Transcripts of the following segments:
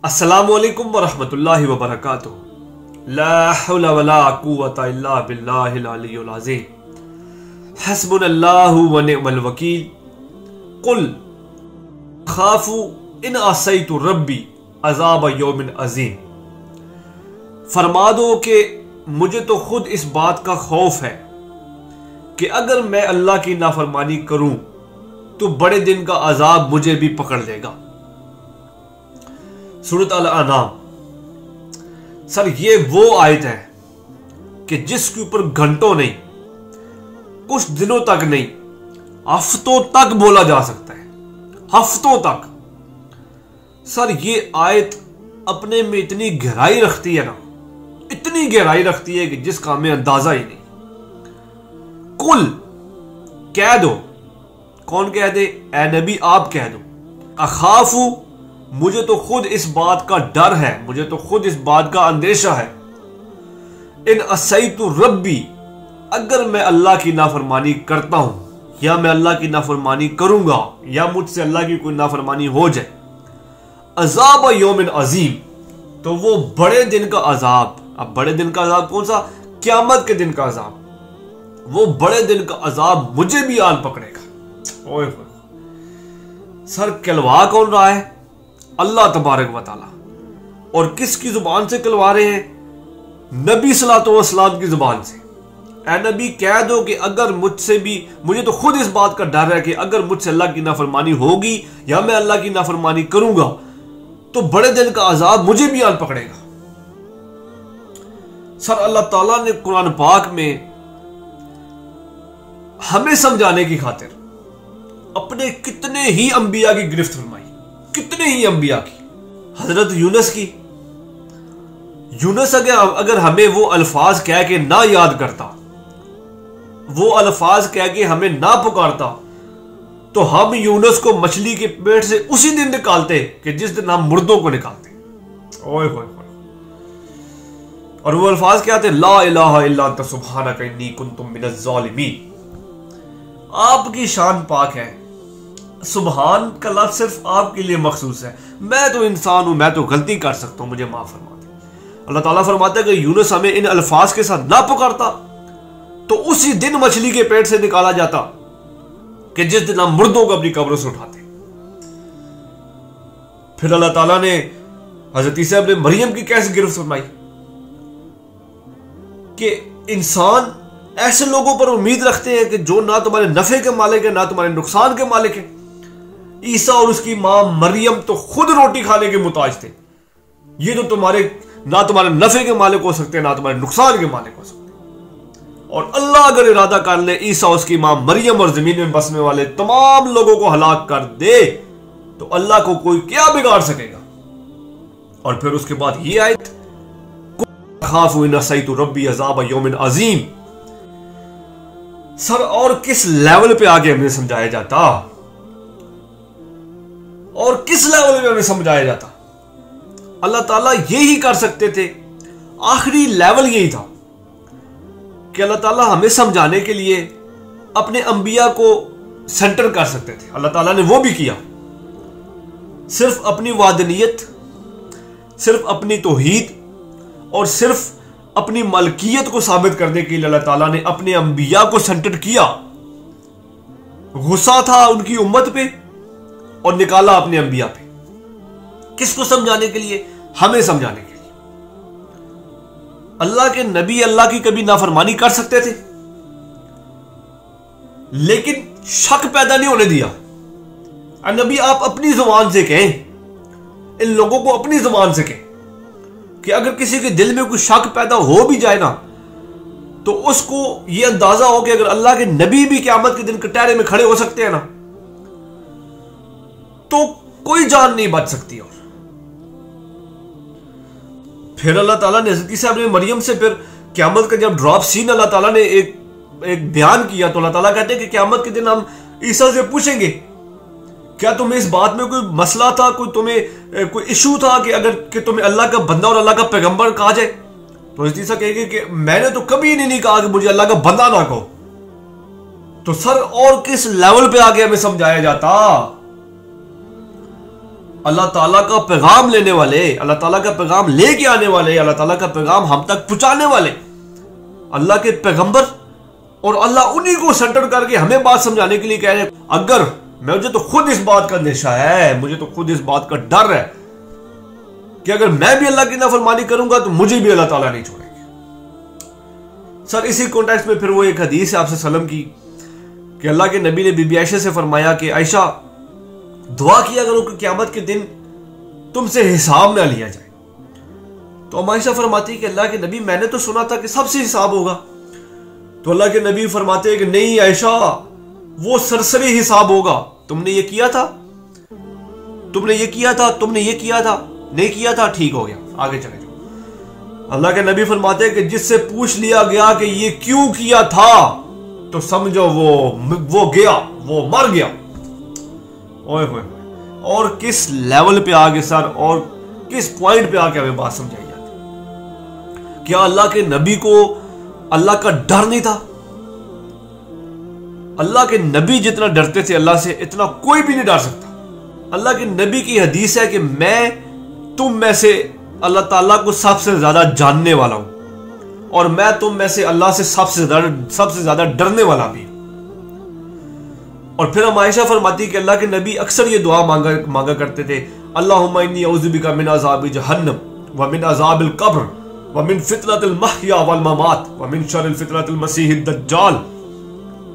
अस्सलामुअलैकुम वरहमतुल्लाहि वबरकातुहू। ला हौला वला कुव्वता इल्ला बिल्लाहिल अलिय्युल अज़ीम। हस्बुनल्लाहु व निअमल वकील। कुल खाफू इन असैतु रब्बी अज़ाब यौमिन अज़ीम। फरमा दो कि मुझे तो खुद इस बात का खौफ है कि अगर मैं अल्लाह की नाफरमानी करूं तो बड़े दिन का अजाब मुझे भी पकड़ लेगा। सूरत अल-अनाम। सर ये वो आयत है कि जिसके ऊपर घंटों नहीं, कुछ दिनों तक नहीं, हफ्तों तक बोला जा सकता है। हफ्तों तक। सर ये आयत अपने में इतनी गहराई रखती है ना, इतनी गहराई रखती है कि जिसका हमें अंदाजा ही नहीं। कुल कह दो। कौन कह दे? ए नबी आप कह दो। अखाफू, मुझे तो खुद इस बात का डर है, मुझे तो खुद इस बात का अंदेशा है। इन असैतु रब्बी, अगर मैं अल्लाह की नाफरमानी करता हूं या मैं अल्लाह की नाफरमानी करूंगा या मुझसे अल्लाह की कोई नाफरमानी हो जाए, अजाब यौमिन अजीम, तो वो बड़े दिन का अजाब। अब बड़े दिन का अजाब कौन सा? क़यामत के दिन का अजाब। वो बड़े दिन का अजाब मुझे भी आन पकड़ेगा। ओए सर कहलवा कौन रहा है? अल्लाह तबारक व तआला। और किसकी जुबान से कहलवा रहे हैं? नबी सल्लल्लाहु अलैहि वसल्लम की जुबान से। ए नबी कह दो कि अगर मुझसे भी, मुझे तो खुद इस बात का डर है कि अगर मुझसे अल्लाह की नाफरमानी होगी या मैं अल्लाह की नाफरमानी करूंगा तो बड़े दिन का अजाब मुझे भी आन पकड़ेगा। सर अल्लाह ताला ने कुरान पाक में हमें समझाने की खातिर अपने कितने ही अंबिया की गिरफ्त फरमाई, कितने ही अंबिया की। हजरत यूनुस की। यूनुस अगर हमें वो अल्फाज कह के ना याद करता, वो अल्फाज कह के हमें ना पुकारता, तो हम यूनुस को मछली के पेट से उसी दिन निकालते कि जिस दिन हम मुर्दों को निकालते। ओए होए। और वो अल्फाज क्या थे? ला इलाहा इल्ला अंता सुब्हानका इन्नी कुन्तु मिनज़ ज़ालिमीन। आपकी शान पाक है। सुबहान का लफ्ज़ सिर्फ आपके लिए मखसूस है। मैं तो इंसान हूं, मैं तो गलती कर सकता हूं, मुझे माफ फरमा दे। अल्लाह ताला फरमाता है कि यूनुस हमें इन अल्फाज के साथ ना पुकारता तो उसी दिन मछली के पेट से निकाला जाता कि जिस दिन हम मुर्दों को अपनी कब्रों से उठाते। फिर अल्लाह ताला ने हजरत ईसा इब्न मरियम की कैसे गिरफ्त फरमाई कि इंसान ऐसे लोगों पर उम्मीद रखते हैं कि जो ना तुम्हारे नफे के मालिक है ना तुम्हारे नुकसान के मालिक है। ईसा और उसकी मां मरियम तो खुद रोटी खाने के मुताज थे। ये तो ना तुम्हारे नफे के मालिक हो सकते हैं ना तुम्हारे नुकसान के मालिक हो सकते हैं। और अल्लाह अगर इरादा कर ले ईसा, उसकी मां मरियम और जमीन में बसने वाले तमाम लोगों को हलाक कर दे तो अल्लाह को कोई क्या बिगाड़ सकेगा। और फिर उसके बाद ये आयत, खाफू इन असैतु रब्बी अज़ाब यौमिन अज़ीम। सर और किस लेवल पे आगे हमें समझाया जाता, और किस लेवल पे हमें समझाया जाता। अल्लाह ताला यही कर सकते थे। आखिरी लेवल यही था कि अल्लाह ताला हमें समझाने के लिए अपने अंबिया को सेंटर कर सकते थे। अल्लाह ताला ने वो भी किया। सिर्फ अपनी वादनीयत, सिर्फ अपनी तौहीद और सिर्फ अपनी मलकियत को साबित करने के लिए अल्लाह ताला ने अपने अंबिया को सेंटर किया। गुस्सा था उनकी उम्मत पे और निकाला अपने अंबिया पे। किसको समझाने के लिए? हमें समझाने के लिए। अल्लाह के नबी अल्लाह की कभी नाफरमानी कर सकते थे लेकिन शक पैदा नहीं होने दिया। नबी आप अपनी जुबान से कहें, इन लोगों को अपनी जुबान से कहें कि अगर किसी के दिल में कोई शक पैदा हो भी जाए ना तो उसको यह अंदाजा हो कि अगर अल्लाह के नबी भी क़यामत के दिन कटहरे में खड़े हो सकते हैं ना तो कोई जान नहीं बच सकती। और फिर अल्लाह ताला ने हज़रत ईसा इब्न मरियम से फिर क़यामत का जब ड्रॉप सीन अल्लाह ताला ने एक बयान किया तो अल्लाह ताला कहते हैं कि क़यामत के दिन हम ईसा से पूछेंगे क्या तुम्हें इस बात में कोई मसला था, कोई इशू था कि अगर कि तुम्हें अल्लाह का बंदा और अल्लाह का पैगंबर कहा जाए? तो हज़रत ईसा कहेंगे कि मैंने तो कभी नहीं कहा कि मुझे अल्लाह का बंदा ना कहो। तो सर और किस लेवल पे आगे हमें समझाया जाता। अल्लाह ताला का पैगाम लेने वाले, अल्लाह ताला का पैगाम लेके आने वाले, अल्लाह ताला का पैगाम हम तक पहुंचाने वाले अल्लाह के पैगंबर, और अल्लाह उन्हीं को सेंटर करके हमें बात समझाने के लिए कह रहे हैं। अगर मुझे तो खुद इस बात का अंदेशा है, मुझे तो खुद इस बात का डर है कि अगर मैं भी अल्लाह की नाफरमानी करूंगा तो मुझे भी अल्लाह ताला नहीं छोड़ेंगे। सर इसी कॉन्टेक्स्ट में फिर वो एक हदीस है आपसे सल्लम की कि अल्लाह के नबी ने बीबी आयशा से फरमाया कि आयशा दुआ किया करो कि क़यामत के दिन तुमसे हिसाब ना लिया जाए। तो हम आयशा फरमाती कि अल्लाह के नबी मैंने तो सुना था कि सबसे हिसाब होगा। तो अल्लाह के नबी फरमाते हैं कि नहीं आयशा, वो सरसरी हिसाब होगा। तुमने ये किया था, तुमने ये किया था, तुमने ये किया था, नहीं किया था, ठीक हो गया, आगे चले जाओ। अल्लाह के नबी फरमाते हैं कि जिससे पूछ लिया गया कि ये क्यों किया था तो समझो वो गया, वो मर गया। ओए होए, और किस लेवल पे आगे सर, और किस पॉइंट पे आके हमें बात समझाई जाती। क्या अल्लाह के नबी को अल्लाह का डर नहीं था? अल्लाह के नबी जितना डरते थे अल्लाह से, इतना कोई भी नहीं डर सकता। अल्लाह के नबी की हदीस है कि मैं तुम में से अल्लाह ताला को सबसे ज्यादा जानने वाला हूं और मैं तुम में से अल्लाह से सबसे ज्यादा डरने वाला भी। और फिर हम आयशा फरमाती कि अल्लाह के नबी अक्सर ये दुआ मांगा करते थे, अल्लाहुम्मा इन्नी औज़ु बिका मिन अज़ाबि जहन्नम व मिन अज़ाबिल कब्र व मिन फितनतिल महया वल ममात व मिन शर्रिल फितनतिल मसीहिद दज्जाल।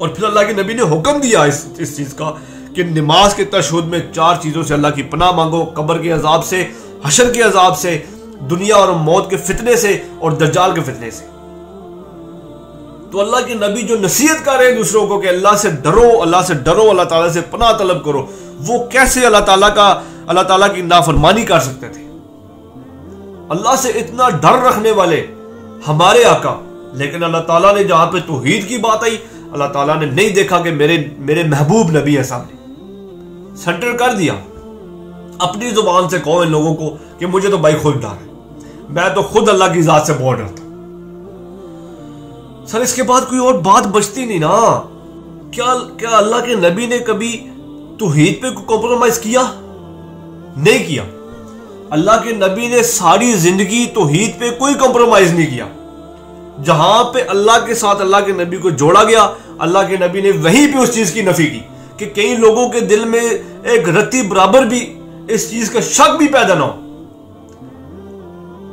और फिर अल्लाह के नबी ने हुक्म दिया इस चीज का कि नमाज के तशहुद में 4 चीजों से अल्लाह की पनाह मांगो, कब्र के अजाब से, हशर के अजाब से, दुनिया और मौत के फितने से और दज्जाल के फितने से। तो अल्लाह के नबी जो नसीहत कर रहे हैं दूसरों को कि अल्लाह से डरो, अल्लाह से डरो, अल्लाह ताला से पनाह तलब करो, वो कैसे अल्लाह ताला की नाफरमानी कर सकते थे? अल्लाह से इतना डर रखने वाले हमारे आका, लेकिन अल्लाह ताला ने जहां पे तौहीद की बात आई, अल्लाह ताला ने नहीं देखा कि मेरे महबूब नबी है सामने, सेंटर कर दिया। अपनी जुबान से कहो इन लोगों को कि मुझे तो भाई खुद डर है, मैं तो खुद अल्लाह की जात से बहुत डरता। सर इसके बाद कोई और बात बचती नहीं ना। क्या अल्लाह के नबी ने कभी तौहीद पे कॉम्प्रोमाइज किया? नहीं किया। अल्लाह के नबी ने सारी जिंदगी तौहीद पे कोई कॉम्प्रोमाइज नहीं किया। जहां पे अल्लाह के साथ अल्लाह के नबी को जोड़ा गया, अल्लाह के नबी ने वहीं पे उस चीज की नफी की कि कई लोगों के दिल में एक रत्ती बराबर भी इस चीज का शक भी पैदा ना हो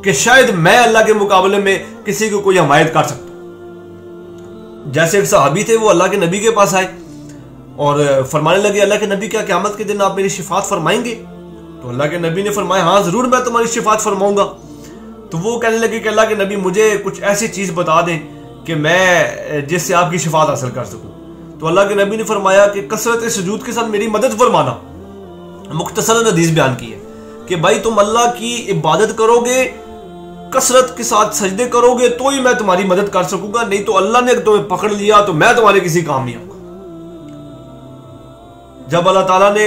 कि शायद मैं अल्लाह के मुकाबले में किसी को कोई हमायत कर सकता। जैसे एक सहाबी थे, वो अल्लाह के नबी के पास आए और फरमाने लगे, अल्लाह के नबी क्या क़यामत के दिन आप मेरी शिफात फरमाएंगे? तो अल्लाह के नबी ने फरमाया, हाँ जरूर मैं तुम्हारी शिफात फरमाऊंगा। तो वो कहने लगे कि अल्लाह के नबी मुझे कुछ ऐसी चीज बता दें कि मैं जिससे आपकी शिफात हासिल कर सकूं। तो अल्लाह के नबी ने फरमाया कि कसरत सुजूद के साथ मेरी मदद फरमाना। मुख्तसरन हदीस बयान की है कि भाई तुम अल्लाह की इबादत करोगे, कसरत के साथ सजदे करोगे तो ही मैं तुम्हारी मदद कर सकूंगा, नहीं तो अल्लाह ने तुम्हें पकड़ लिया तो मैं तुम्हारे किसी काम नहीं आऊंगा। जब अल्लाह ताला ने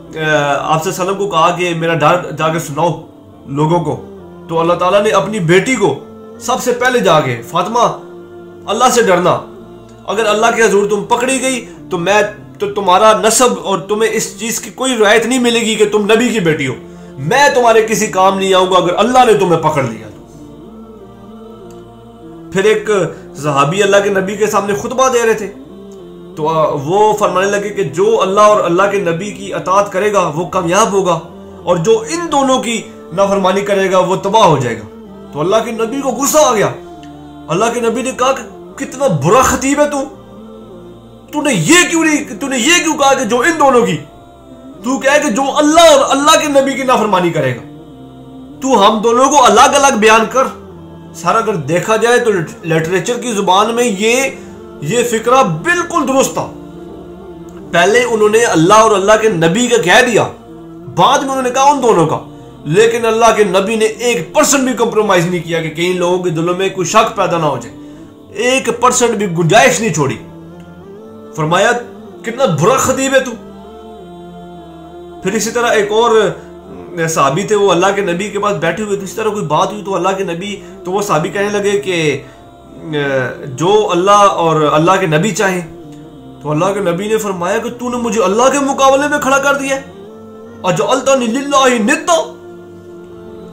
आपसे सल्लम को कहा कि मेरा डर जाके सुनाओ लोगों को, तो अल्लाह ताला ने अपनी बेटी को सबसे पहले जाके, फातिमा अल्लाह से डरना, अगर अल्लाह के हजूर तुम पकड़ी गई तो तुम्हारा नस्ब और तुम्हें इस चीज की कोई रियायत नहीं मिलेगी कि तुम नबी की बेटी हो, मैं तुम्हारे किसी काम नहीं आऊंगा अगर अल्लाह ने तुम्हें पकड़ लिया तो। फिर एक सहाबी अल्लाह के नबी के सामने खुतबा दे रहे थे, तो वो फरमाने लगे कि जो अल्लाह और अल्लाह के नबी की अताअत करेगा वो कामयाब होगा और जो इन दोनों की नाफरमानी करेगा वो तबाह हो जाएगा। तो अल्लाह के नबी को गुस्सा आ गया। अल्लाह के नबी ने कहा कि कितना बुरा खतीब है तूने ये क्यों कहा कि जो इन दोनों की, तू कहे कि जो अल्लाह और अल्लाह के नबी की नाफरमानी करेगा। तू हम दोनों को अलग अलग बयान कर। सर अगर देखा जाए तो लिटरेचर की जुबान में ये फिक्रा बिल्कुल दुरुस्त था। पहले उन्होंने अल्लाह और अल्लाह के नबी का कह दिया, बाद में उन्होंने कहा उन दोनों का, लेकिन अल्लाह के नबी ने 1% भी कंप्रोमाइज नहीं किया कि कई लोगों के दिलों में कोई शक पैदा ना हो जाए। 1% भी गुंजाइश नहीं छोड़ी। फरमाया कितना बुरा खतीब है तू। फिर इसी तरह एक और साहबी थे, वो अल्लाह के नबी के पास बैठे हुए थे, इसी तरह कोई बात हुई तो अल्लाह के नबी, तो वो साहबी कहने लगे कि जो अल्लाह और अल्लाह के नबी चाहे। तो अल्लाह के नबी ने फरमाया कि तूने मुझे अल्लाह के मुकाबले में खड़ा कर दिया। अजअल्तनी लिल्लाहि निद्दा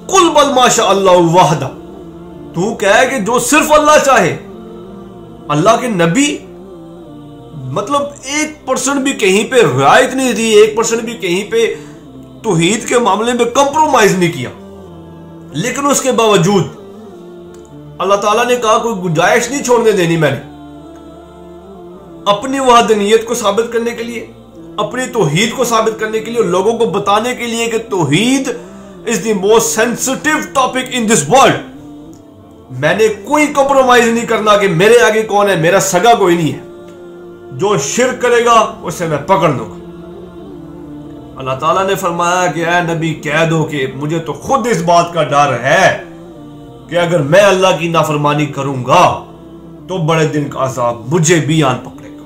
कुल बल माशा अल्लाह वाहदा। तू कह कि जो सिर्फ अल्लाह चाहे। अल्लाह के नबी मतलब 1% भी कहीं पे रियायत नहीं दी, 1% भी कहीं पे तौहीद के मामले में कंप्रोमाइज नहीं किया। लेकिन उसके बावजूद अल्लाह ताला ने कहा कोई गुंजाइश नहीं छोड़ने देनी मैंने, अपनी वहदनियत को साबित करने के लिए, अपनी तौहीद को साबित करने के लिए, लोगों को बताने के लिए कि तौहीद is the most sensitive topic in this world. मैंने कोई कंप्रोमाइज नहीं करना कि मेरे आगे कौन है, मेरा सगा कोई नहीं है, जो शिर्क करेगा उसे मैं पकड़ लूंगा। अल्लाह ताला ने फरमाया कि ऐ नबी कह दो कि मुझे तो खुद इस बात का डर है कि अगर मैं अल्लाह की नाफरमानी करूंगा तो बड़े दिन का अज़ाब मुझे भी आन पकड़ेगा।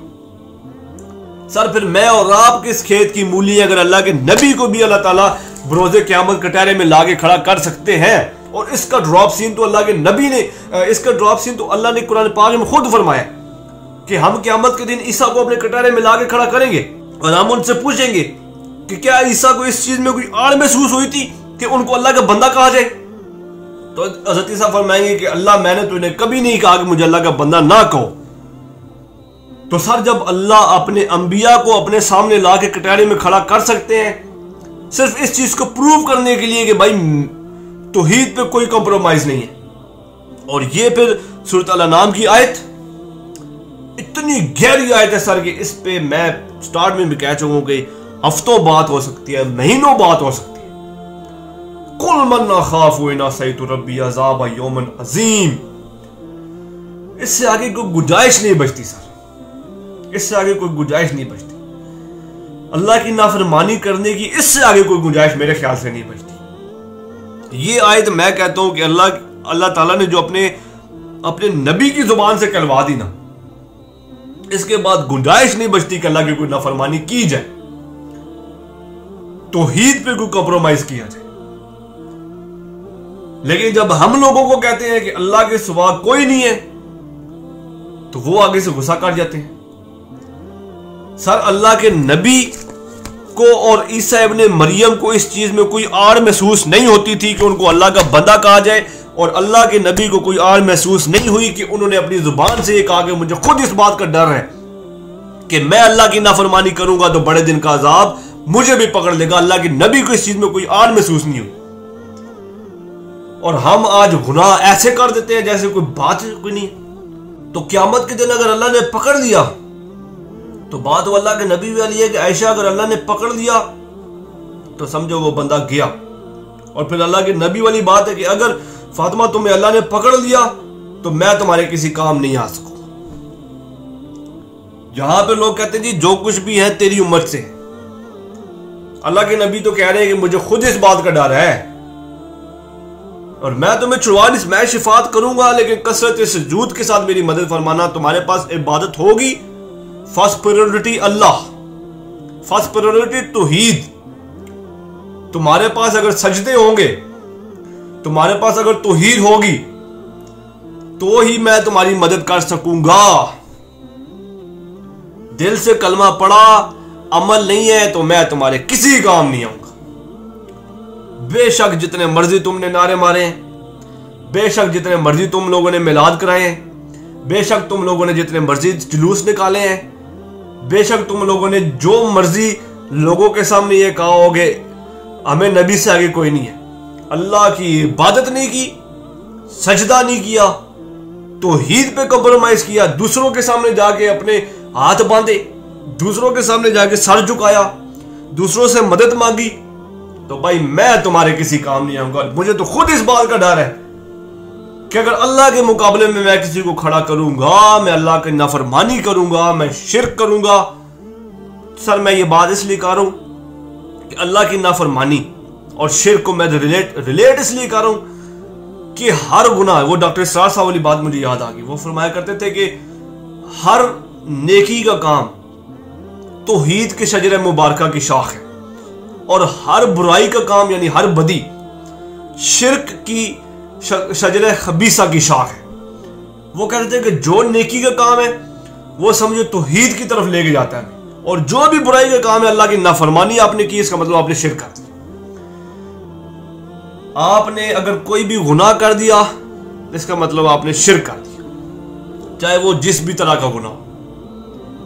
सर फिर मैं और आप किस खेत की मूली, अगर अल्लाह के नबी को भी अल्लाह ताला बरोज़े क़यामत कटहरे में लाके खड़ा कर सकते हैं। और इसका ड्रॉप सीन तो अल्लाह के नबी ने, इसका ड्रॉप सीन तो अल्लाह ने कुरान पाक में खुद फरमाया कि हम क़यामत के दिन ईसा को अपने कटहरे में लाके खड़ा करेंगे और हम उनसे पूछेंगे कि क्या ईसा को इस चीज में कोई आड़ महसूस हुई थी कि उनको अल्लाह का बंदा कहा जाए। तो हज़रत ईसा फरमाएंगे कि अल्लाह मैंने तो इन्हें कभी नहीं कहा कि मुझे अल्लाह का बंदा ना कहो। तो सर जब अल्लाह अपने अंबिया को अपने सामने ला के कटहरे में खड़ा कर सकते हैं सिर्फ इस चीज को प्रूव करने के लिए कि भाई तौहीद पे कोई कंप्रोमाइज नहीं है। और ये फिर सूरत अल-अनाम की आयत इतनी गहरी आयत है सर कि इस पे मैं स्टार्ट में भी कह चुका हूं कि हफ्तों बात हो सकती है, महीनों बात हो सकती है। कुल मन खाफू इना सईतु रब्बी अज़ाब यौमन अजीम। इससे आगे कोई गुंजाइश नहीं बचती सर, इससे आगे कोई गुंजाइश नहीं बचती। अल्लाह की नाफरमानी करने की इससे आगे कोई गुंजाइश मेरे ख्याल से नहीं बचती। ये आयत मैं कहता हूं कि अल्लाह ताला ने जो अपने नबी की जुबान से कहलवा दी ना, इसके बाद गुंजाइश नहीं बचती कि अल्लाह की कोई नाफरमानी की जाए, तौहीद पे कोई कंप्रोमाइज किया जाए। लेकिन जब हम लोगों को कहते हैं कि अल्लाह के सिवा कोई नहीं है तो वो आगे से गुस्सा कर जाते हैं। सर अल्लाह के नबी को और ईसा इब्ने मरियम को इस चीज में कोई आड़ महसूस नहीं होती थी कि उनको अल्लाह का बंदा कहा जाए, और अल्लाह के नबी को कोई आड़ महसूस नहीं हुई कि उन्होंने अपनी जुबान से ये कहा कि मुझे खुद इस बात का डर है कि मैं अल्लाह की नाफरमानी करूंगा तो बड़े दिन का अजाब मुझे भी पकड़ लेगा। अल्लाह के नबी को इस चीज में कोई आड़ महसूस नहीं हुई, और हम आज गुनाह ऐसे कर देते हैं जैसे कोई बात कोई नहीं। तो क़यामत के दिन अगर अल्लाह ने पकड़ लिया तो बात वो अल्लाह के नबी वाली है कि आयशा अगर अल्लाह ने पकड़ लिया तो समझो वो बंदा गया। और फिर अल्लाह के नबी वाली बात है कि अगर फातिमा तुम्हें अल्लाह ने पकड़ लिया तो मैं तुम्हारे किसी काम नहीं आ सकूंगा। यहां पे लोग कहते हैं जी जो कुछ भी है तेरी उम्मत से। अल्लाह के नबी तो कह रहे हैं कि मुझे खुद इस बात का डर है और मैं तुम्हें छुड़वा मैं शिफात करूंगा, लेकिन कसरत सुजूद के साथ मेरी मदद फरमाना। तुम्हारे पास इबादत होगी, फर्स्ट प्रायोरिटी अल्लाह, फर्स्ट प्रायोरिटी तौहीद। तुम्हारे पास अगर सजदे होंगे, तुम्हारे पास अगर तौहीद होगी तो ही मैं तुम्हारी मदद कर सकूंगा। दिल से कलमा पढ़ा, अमल नहीं है तो मैं तुम्हारे किसी काम नहीं आऊंगा। बेशक जितने मर्जी तुमने नारे मारे, बेशक जितने मर्जी तुम लोगों ने मिलाद कराए, बेशक तुम लोगों ने जितने मर्जी जुलूस निकाले हैं, बेशक तुम लोगों ने जो मर्जी लोगों के सामने ये कहा होगे हमें नबी से आगे कोई नहीं है, अल्लाह की इबादत नहीं की, सजदा नहीं किया, तौहीद पे कंप्रोमाइज किया, दूसरों के सामने जाके अपने हाथ बांधे, दूसरों के सामने जाके सर झुकाया, दूसरों से मदद मांगी, तो भाई मैं तुम्हारे किसी काम नहीं आऊंगा। मुझे तो खुद इस बात का डर है कि अगर अल्लाह के मुकाबले में मैं किसी को खड़ा करूंगा, मैं अल्लाह की नाफरमानी करूंगा, मैं शिर्क करूंगा। सर मैं ये बात इसलिए कर रहा हूं कि अल्लाह की नाफरमानी और शिर्क को मैं रिलेट इसलिए कर रहा हूं कि हर गुनाह, वो डॉक्टर इसरार साहब वाली बात मुझे याद आ गई। वो फरमाया करते थे कि हर नेकी का काम तौहीद के शजरे मुबारका की शाख है, और हर बुराई का काम यानी हर बदी शिर्क की शजरे खबीसा की शाख है। वो कहते थे कि जो नेकी का काम है वो समझो तौहीद की तरफ लेके जाता है, और जो भी बुराई का काम है, अल्लाह की नाफरमानी आपने की, इसका मतलब आपने शिर्क कर दिया। आपने अगर कोई भी गुनाह कर दिया, इसका मतलब आपने शिर्क कर दिया, चाहे वो जिस भी तरह का गुनाह हो।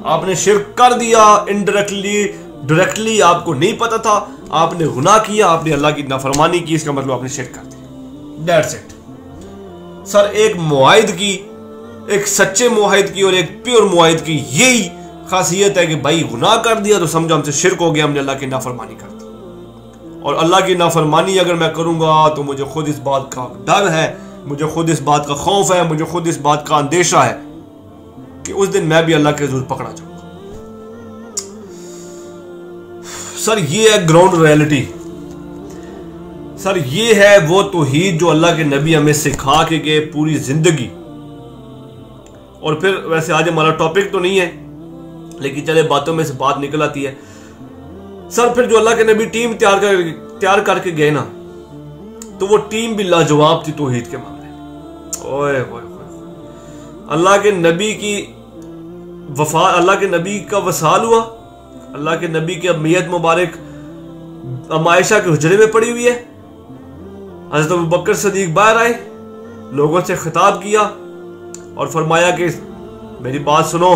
आपने शिर्क कर दिया, इनडायरेक्टली डायरेक्टली आपको नहीं पता था, आपने गुनाह किया, आपने अल्लाह की नाफरमानी की, इसका मतलब आपने शिर्क कर दिया। That's it sir. एक मुआहिद की, एक सच्चे मुआहिद की और एक प्योर मुआहिद की यही खासियत है कि भाई गुनाह कर दिया तो समझो हमसे शिर्क हो गया, हमने अल्लाह की नाफरमानी कर दी। और अल्लाह की नाफरमानी अगर मैं करूंगा तो मुझे खुद इस बात का डर है, मुझे खुद इस बात का खौफ है, मुझे खुद इस बात का अंदेशा है कि उस दिन मैं भी अल्लाह के जरूर पकड़ा जाऊंगा। सर ये है ग्राउंड रियलिटी। सर ये है वो तौहीद जो अल्लाह के नबी हमें सिखा के गए पूरी जिंदगी। और फिर वैसे आज हमारा टॉपिक तो नहीं है, लेकिन चले बातों में से बात निकल आती है। सर फिर जो अल्लाह के नबी टीम तैयार करके गए ना, तो वो टीम भी लाजवाब थी तौहीद के मामले में। ओए ओए अल्लाह के नबी की वफा, अल्लाह के नबी का वसाल हुआ, अल्लाह के नबी की अम्मियत मुबारक आयशा के हुजरे में पड़ी हुई है। हज़रत अबू बकर सदीक बाहर आए, लोगों से खिताब किया और फरमाया कि मेरी बात सुनो,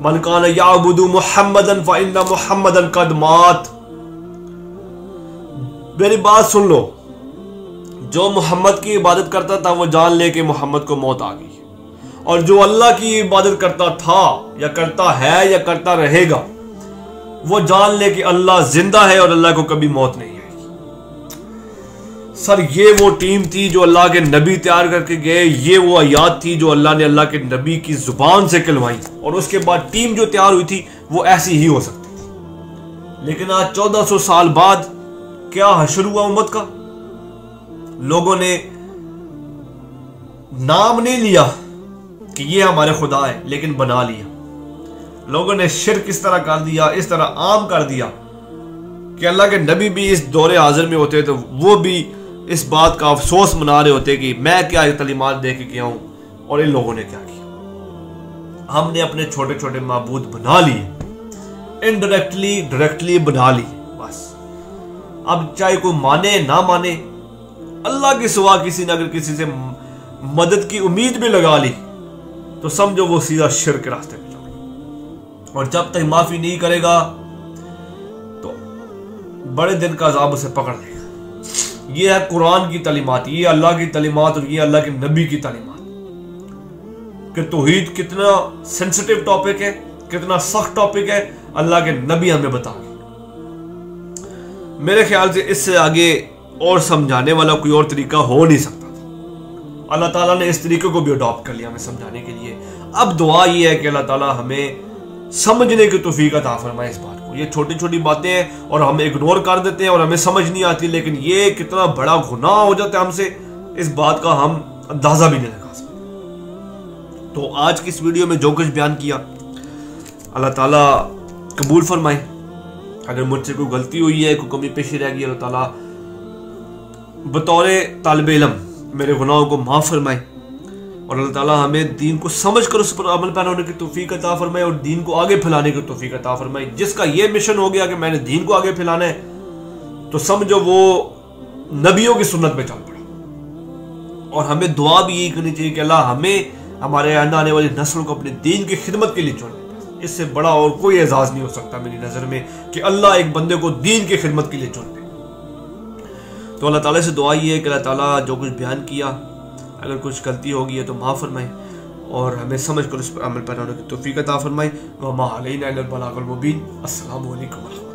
मन कान याबुदु मुहम्मदन फइन्ना मुहम्मदन कद मात। मेरी बात सुन लो, जो मोहम्मद की इबादत करता था वो जान ले कि मोहम्मद को मौत आ गई, और जो अल्लाह की इबादत करता था या करता है या करता रहेगा वो जान ले कि अल्लाह जिंदा है और अल्लाह को कभी मौत नहीं आएगी। सर ये वो टीम थी जो अल्लाह के नबी तैयार करके गए, ये वो आयात थी जो अल्लाह ने अल्लाह के नबी की जुबान से कहलवाई, और उसके बाद टीम जो तैयार हुई थी वो ऐसी ही हो सकती थी। लेकिन आज 1400 साल बाद क्या हशर हुआ उम्मत का? लोगों ने नाम नहीं लिया कि ये हमारे खुदा है, लेकिन बना लिया। लोगों ने शिर्क इस तरह कर दिया, इस तरह आम कर दिया कि अल्लाह के नबी भी इस दौरे हाजिर में होते तो वो भी इस बात का अफसोस मना रहे होते कि मैं क्या तालीमात दे के गया हूं और इन लोगों ने क्या किया। हमने अपने छोटे छोटे माबूद बना लिए, इनडायरेक्टली डायरेक्टली बना लिए बस। अब चाहे कोई माने ना माने, अल्लाह के सिवा किसी ने अगर किसी से मदद की उम्मीद भी लगा ली तो समझो वो सीधा शिर्क के रास्ते पे चल गया। और जब तक माफी नहीं करेगा तो बड़े दिन का अजाब उसे पकड़ लेगा। ये है कुरान की तालीमात, ये अल्लाह की तालीमात और ये अल्लाह के नबी की तालीमात कि तौहीद कितना सेंसिटिव टॉपिक है, कितना सख्त टॉपिक है, अल्लाह के नबी हमें बता गए। मेरे ख्याल से इससे आगे और समझाने वाला कोई और तरीका हो नहीं सकता था। अल्लाह ताला ने इस तरीके को भी अडॉप्ट कर लिया हमें समझाने के लिए। अब दुआ ये है कि अल्लाह ताला हमें समझने की तौफीक अता फरमाए इस बात को। ये छोटी छोटी बातें हैं और हम इग्नोर कर देते हैं और हमें समझ नहीं आती, लेकिन ये कितना बड़ा गुनाह हो जाता है हमसे, इस बात का हम अंदाजा भी नहीं लगा सकते। तो आज की इस वीडियो में जो कुछ बयान किया अल्लाह ताला कबूल फरमाए। अगर मुझसे कोई गलती हुई है, कोई कमी पेशी रह गई, अल्लाह ताला बतौर तालिब इल्म मेरे गुनाहों को माफ़ फरमाए और अल्लाह ताला हमें दीन को समझ कर उस पर अमल पैरा होने की तौफीक अता फरमाए और दीन को आगे फैलाने की तौफीक अता फरमाए। जिसका ये मिशन हो गया कि मैंने दीन को आगे फैलाना है, तो समझो वो नबियों की सुन्नत पे चल पड़ा। और हमें दुआ भी यही करनी चाहिए कि अल्लाह हमें हमारे आने वाली नस्लों को अपने दीन की खिदमत के लिए चुने। इससे बड़ा और कोई एजाज नहीं हो सकता मेरी नज़र में कि अल्लाह एक बंदे को दीन की खिदमत के लिए चुन ले। तो अल्लाह ताला से दुआ ये है कि अल्लाह ताला जो कुछ बयान किया, अगर कुछ गलती होगी है तो माफ़ फरमाए और हमें समझ कर उस पर अमल पैरा होने की तौफीक अता फरमाए। वमा अलैना इल्लल बलागुल मुबीन। अस्सलामु अलैकुम।